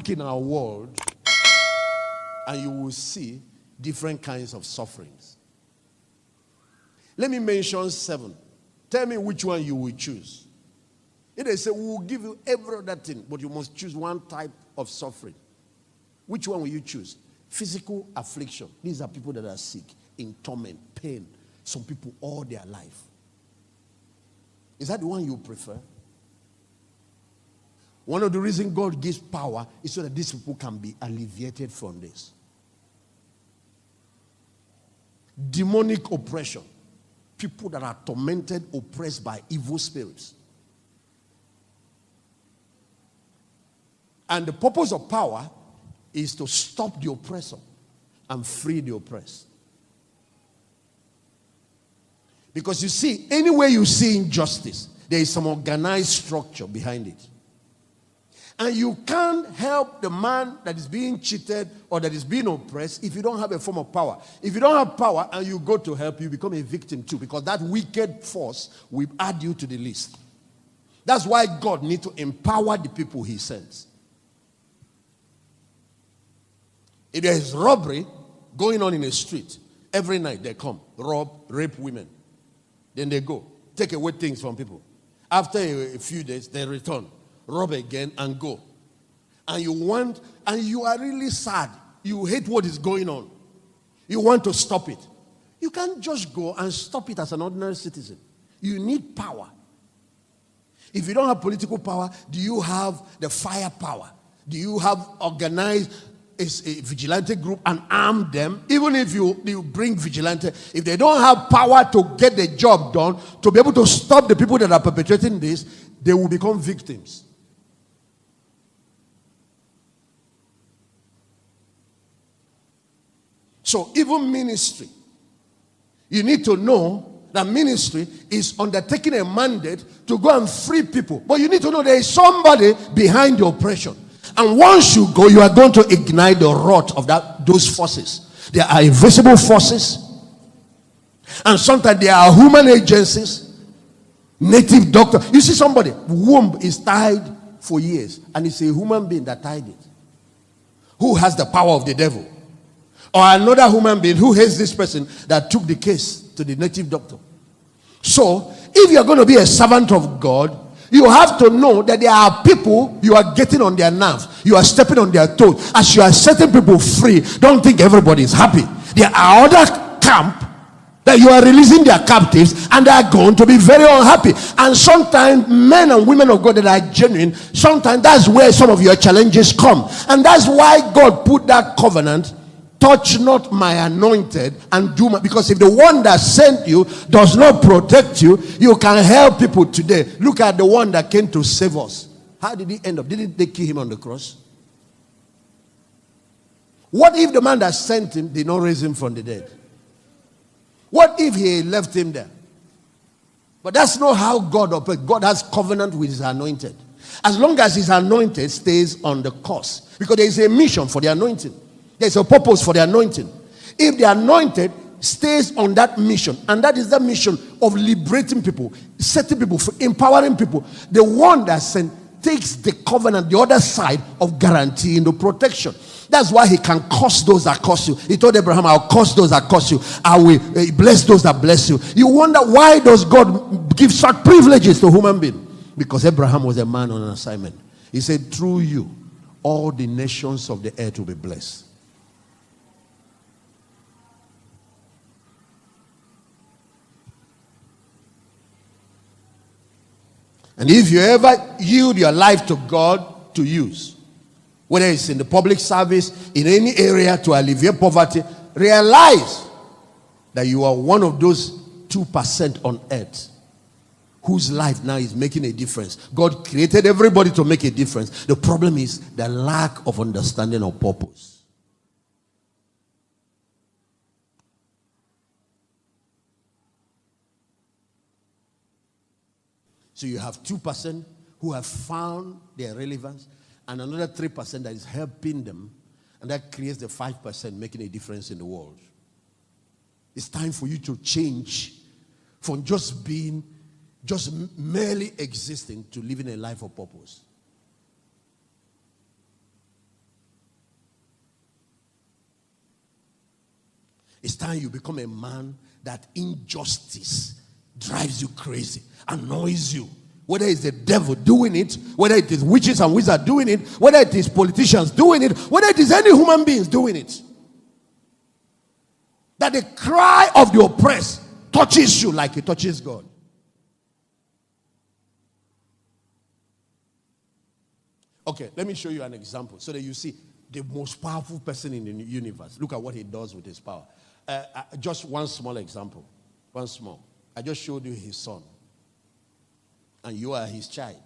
look in our world and you will see different kinds of sufferings. Let me mention 7. Tell me which one you will choose. If they say, we will give you every other thing, but you must choose one type of suffering. Which one will you choose? Physical affliction. These are people that are sick, in torment, pain. Some people all their life. Is that the one you prefer? One of the reasons God gives power is so that these people can be alleviated from this. Demonic oppression. People that are tormented, oppressed by evil spirits. And the purpose of power is to stop the oppressor and free the oppressed. Because you see, anywhere you see injustice, there is some organized structure behind it. And you can't help the man that is being cheated or that is being oppressed if you don't have a form of power. If you don't have power and you go to help, you become a victim too, because that wicked force will add you to the list. That's why God needs to empower the people he sends. If there is robbery going on in a street, every night they come, rob, rape women. Then they go, take away things from people. After a few days, they return, rob again and go. And you are really sad. You hate what is going on. You want to stop it. You can't just go and stop it as an ordinary citizen. You need power. If you don't have political power, do you have the firepower? Do you have organized a vigilante group and arm them? Even if you bring vigilante, if they don't have power to get the job done, to be able to stop the people that are perpetrating this, they will become victims. So even ministry, you need to know that ministry is undertaking a mandate to go and free people. But you need to know there is somebody behind the oppression. And once you go, you are going to ignite the wrath of those forces. There are invisible forces. And sometimes there are human agencies. Native doctor. You see somebody, womb is tied for years. And it's a human being that tied it. Who has the power of the devil? Or another human being who hates this person that took the case to the native doctor. So, if you're going to be a servant of God, you have to know that there are people you are getting on their nerves. You are stepping on their toes. As you are setting people free, don't think everybody is happy. There are other camp that you are releasing their captives and they are going to be very unhappy. And sometimes men and women of God that are genuine, sometimes that's where some of your challenges come. And that's why God put that covenant. Touch not my anointed and do my, because if the one that sent you does not protect you, you can help people today. Look at the one that came to save us. How did he end up? Didn't they kill him on the cross? What if the man that sent him did not raise him from the dead? What if he left him there? But that's not how God operates. God has covenant with his anointed. As long as his anointed stays on the course. Because there is a mission for the anointing. There's a purpose for the anointing. If the anointed stays on that mission, and that is the mission of liberating people, setting people free, empowering people, the one that sent takes the covenant, the other side of guaranteeing the protection. That's why he can curse those that curse you. He told Abraham, I'll curse those that curse you. I will bless those that bless you. You wonder, why does God give such privileges to human beings? Because Abraham was a man on an assignment. He said, through you, all the nations of the earth will be blessed. And if you ever yield your life to God to use, whether it's in the public service, in any area to alleviate poverty, realize that you are one of those 2% on earth whose life now is making a difference. God created everybody to make a difference. The problem is the lack of understanding of purpose. So you have 2% who have found their relevance, and another 3% that is helping them, and that creates the 5% making a difference in the world. It's time for you to change from just merely existing to living a life of purpose. It's time you become a man that injustice drives you crazy, annoys you. Whether it's the devil doing it, whether it is witches and wizards doing it, whether it is politicians doing it, whether it is any human beings doing it. That the cry of the oppressed touches you like it touches God. Okay, let me show you an example so that you see the most powerful person in the universe. Look at what he does with his power. Just one small example. One small. I just showed you his son. And you are his child.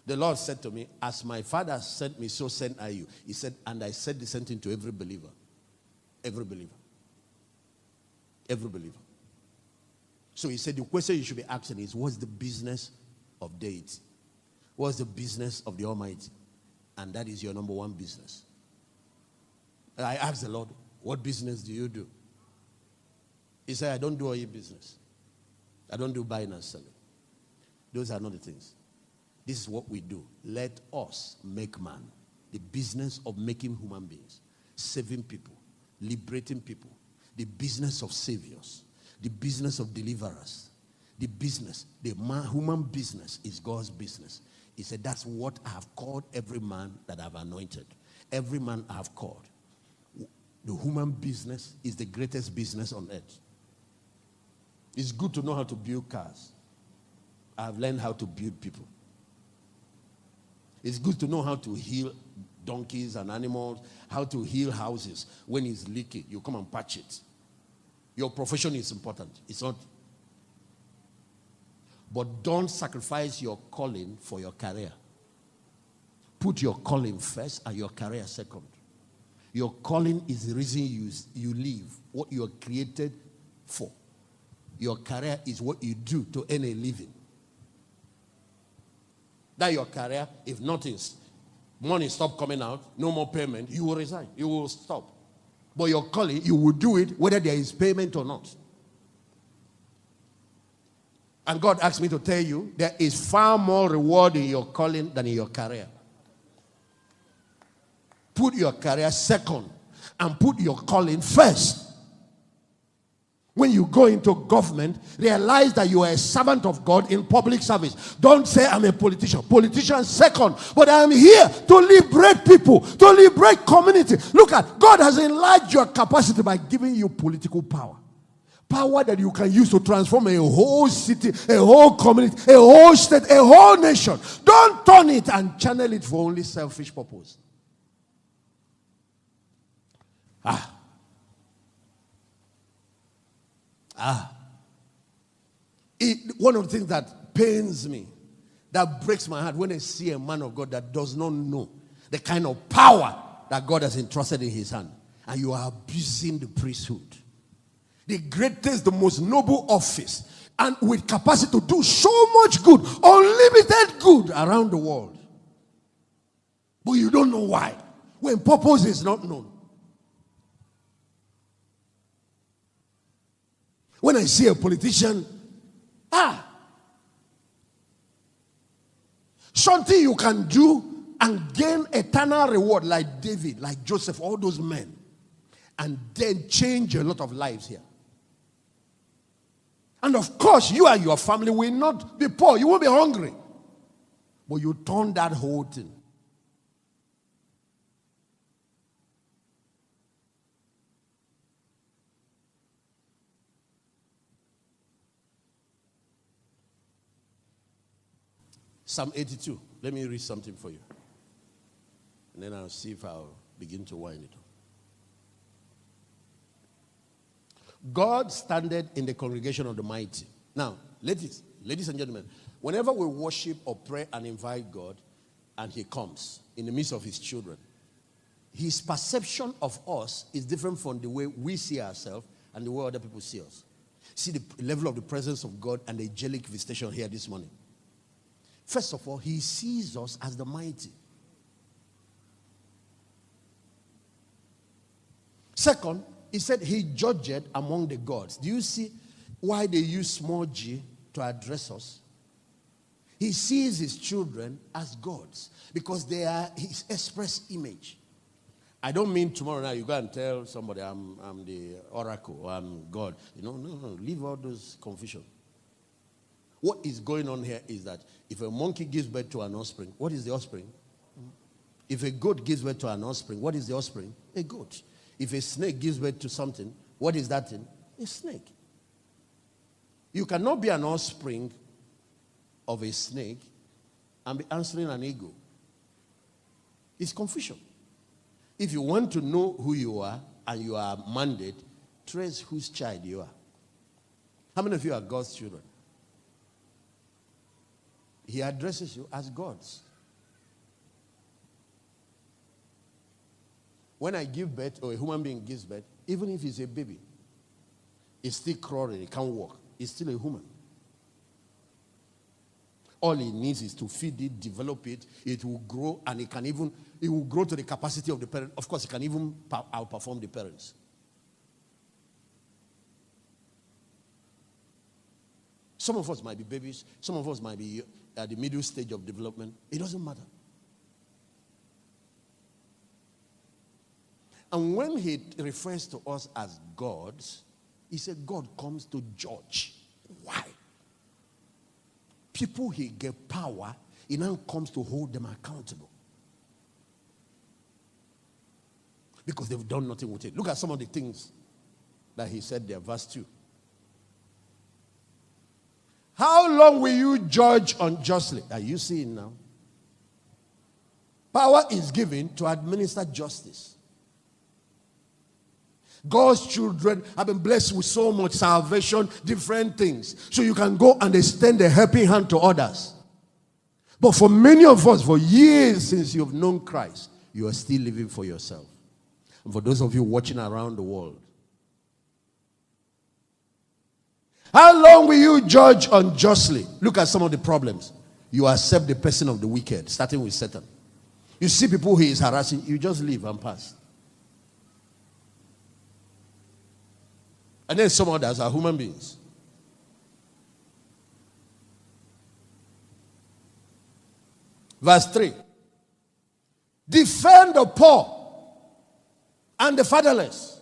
The Lord said to me, as my Father sent me, so sent I you. He said, and I said the same thing to every believer. Every believer. Every believer. So he said, the question you should be asking is, what's the business of deity? What's the business of the Almighty? And that is your number one business. And I asked the Lord, what business do you do? He said, I don't do all your business. I don't do buying and selling. Those are not the things. This is what we do. Let us make man. The business of making human beings. Saving people. Liberating people. The business of saviors. The business of deliverers. The business, the human business is God's business. He said, that's what I have called every man that I have anointed. Every man I have called. The human business is the greatest business on earth. It's good to know how to build cars. I've learned how to build people. It's good to know how to heal donkeys and animals, how to heal houses. When it's leaking, you come and patch it. Your profession is important. It's not. But don't sacrifice your calling for your career. Put your calling first and your career second. Your calling is the reason you live, what you are created for. Your career is what you do to earn a living. That your career, if money stop coming out, no more payment, you will resign. You will stop. But your calling, you will do it whether there is payment or not. And God asked me to tell you, there is far more reward in your calling than in your career. Put your career second and put your calling first. When you go into government, realize that you are a servant of God in public service. Don't say I'm a politician. Politician second. But I'm here to liberate people, to liberate community. Look at, God has enlarged your capacity by giving you political power. Power that you can use to transform a whole city, a whole community, a whole state, a whole nation. Don't turn it and channel it for only selfish purpose. One of the things that pains me, that breaks my heart when I see a man of God that does not know the kind of power that God has entrusted in his hand, and you are abusing the priesthood. The greatest, the most noble office, and with capacity to do so much good, unlimited good around the world. But you don't know why. When purpose is not known. When I see a politician, something you can do and gain eternal reward like David, like Joseph, all those men, and then change a lot of lives here. And of course, you and your family will not be poor. You won't be hungry. But you turn that whole thing. Psalm 82. Let me read something for you. And then I'll see if I'll begin to wind it up. God standeth in the congregation of the mighty. Now, ladies and gentlemen, whenever we worship or pray and invite God, and he comes in the midst of his children, his perception of us is different from the way we see ourselves and the way other people see us. See the level of the presence of God and the angelic visitation here this morning. First of all, he sees us as the mighty. Second, he said he judged among the gods. Do you see why they use small g to address us? He sees his children as gods because they are his express image. I don't mean tomorrow night you go and tell somebody I'm the oracle or I'm God. No. Leave all those confusion. What is going on here is that if a monkey gives birth to an offspring, what is the offspring? If a goat gives birth to an offspring, what is the offspring? A goat. If a snake gives birth to something, what is that thing? A snake. You cannot be an offspring of a snake and be answering an ego. It's confusion. If you want to know who you are and you are mandated, trace whose child you are. How many of you are God's children? He addresses you as God's. When I give birth, or a human being gives birth, even if he's a baby, he's still crawling, he can't walk. He's still a human. All he needs is to feed it, develop it, it will grow, and it will grow to the capacity of the parent. Of course, it can even outperform the parents. Some of us might be babies, some of us might be at the middle stage of development. It doesn't matter. And when he refers to us as gods, he said God comes to judge. Why? People he gave power, he now comes to hold them accountable. Because they've done nothing with it. Look at some of the things that he said there, verse 2. How long will you judge unjustly? Are you seeing now? Power is given to administer justice. God's children have been blessed with so much salvation, different things. So you can go and extend a helping hand to others. But for many of us, for years since you've known Christ, you are still living for yourself. And for those of you watching around the world, how long will you judge unjustly? Look at some of the problems. You accept the person of the wicked, starting with Satan. You see people he is harassing, you just leave and pass. And then some others are human beings. Verse 3. Defend the poor and the fatherless.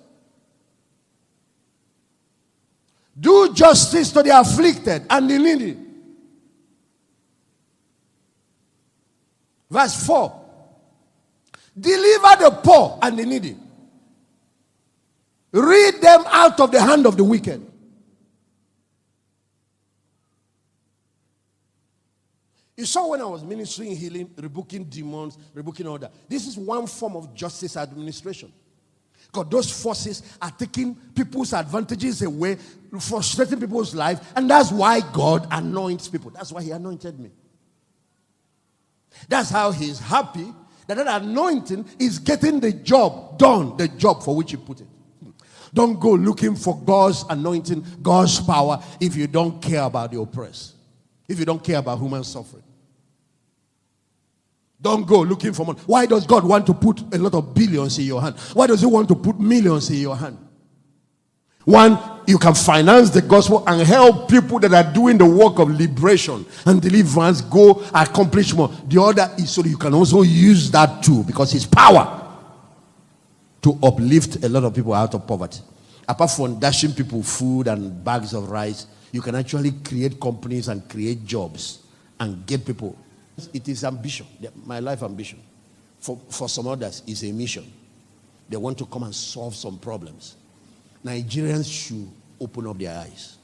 Do justice to the afflicted and the needy. Verse 4. Deliver the poor and the needy. Rid them out of the hand of the wicked. You saw when I was ministering healing, rebuking demons, rebuking all that. This is one form of justice administration. Because those forces are taking people's advantages away, frustrating people's life, and that's why God anoints people. That's why he anointed me. That's how he's happy that anointing is getting the job done, the job for which he put it. Don't go looking for God's anointing, God's power, if you don't care about the oppressed. If you don't care about human suffering. Don't go looking for money. Why does God want to put a lot of billions in your hand? Why does he want to put millions in your hand? One, you can finance the gospel and help people that are doing the work of liberation and deliverance go accomplish more. The other is so that you can also use that too, because it's power to uplift a lot of people out of poverty. Apart from dashing people food and bags of rice, you can actually create companies and create jobs and get people. It is ambition. My life ambition. For some others, it's a mission. They want to come and solve some problems. Nigerians should open up their eyes.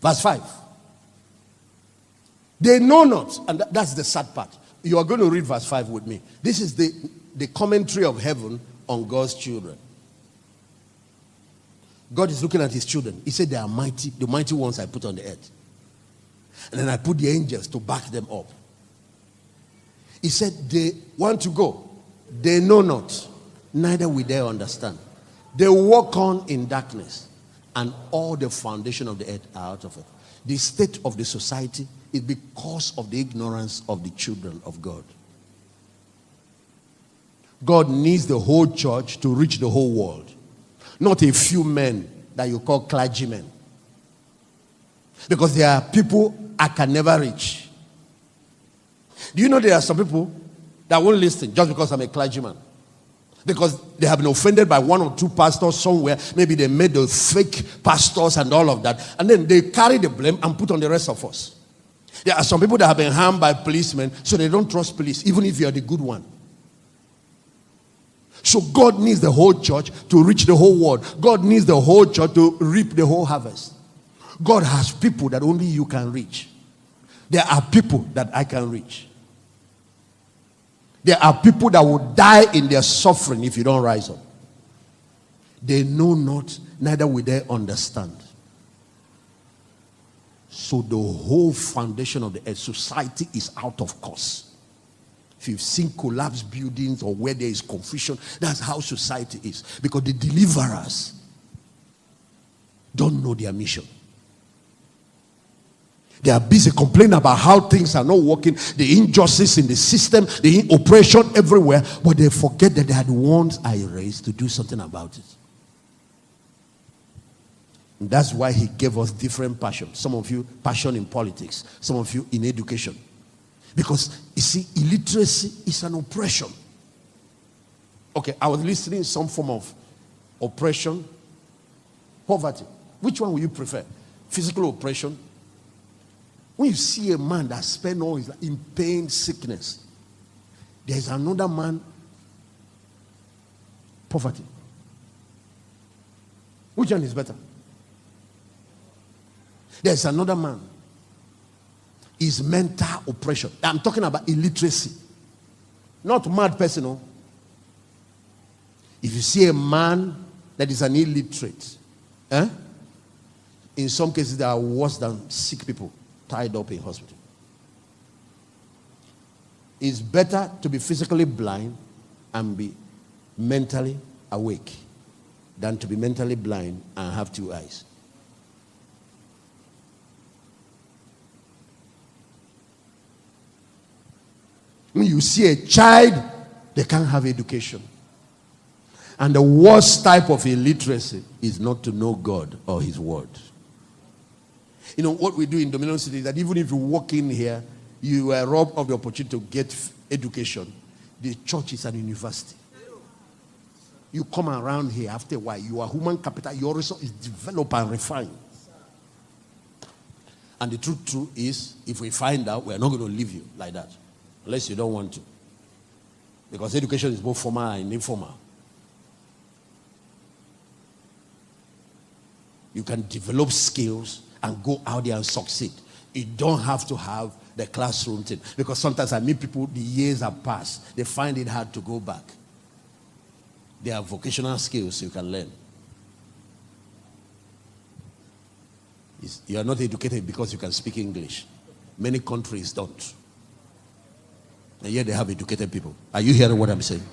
Verse 5. They know not, and that's the sad part. You are going to read verse 5 with me. This is the commentary of heaven on God's children. God is looking at his children. He said they are mighty, the mighty ones I put on the earth. And then I put the angels to back them up. He said they want to go. They know not, neither will they understand. They walk on in darkness, and all the foundation of the earth are out of it. The state of the society is because of the ignorance of the children of God. God needs the whole church to reach the whole world. Not a few men that you call clergymen. Because there are people I can never reach. Do you know there are some people that won't listen just because I'm a clergyman? Because they have been offended by one or two pastors somewhere. Maybe they made those fake pastors and all of that. And then they carry the blame and put on the rest of us. There are some people that have been harmed by policemen, so they don't trust police, even if you're the good one. So God needs the whole church to reach the whole world. God needs the whole church to reap the whole harvest. God has people that only you can reach. There are people that I can reach. There are people that will die in their suffering if you don't rise up. They know not, neither will they understand. So the whole foundation of the earth, society is out of course. If you've seen collapsed buildings or where there is confusion, that's how society is. Because the deliverers don't know their mission. They are busy complaining about how things are not working, the injustice in the system, the oppression everywhere, but they forget that they are the ones I raised to do something about it. And that's why he gave us different passions. Some of you, passion in politics. Some of you, in education. Because, you see, illiteracy is an oppression. Okay, I was listening to some form of oppression, poverty. Which one will you prefer? Physical oppression? When you see a man that spends all his life in pain, sickness, there's another man, poverty. Which one is better? There's another man, is mental oppression. I'm talking about illiteracy. Not mad person. No. If you see a man that is an illiterate, in some cases they are worse than sick people tied up in hospital. It's better to be physically blind and be mentally awake than to be mentally blind and have two eyes. When you see a child, they can't have education. And the worst type of illiteracy is not to know God or his word. You know, what we do in Dominion City is that even if you walk in here, you are robbed of the opportunity to get education. The church is an university. You come around here after a while, you are human capital, your resource is developed and refined. And the truth is, if we find out, we are not going to leave you like that. Unless you don't want to. Because education is both formal and informal. You can develop skills and go out there and succeed. You don't have to have the classroom thing. Because sometimes I meet people, the years have passed. They find it hard to go back. There are vocational skills you can learn. You are not educated because you can speak English. Many countries don't. And yet they have educated people. Are you hearing what I'm saying?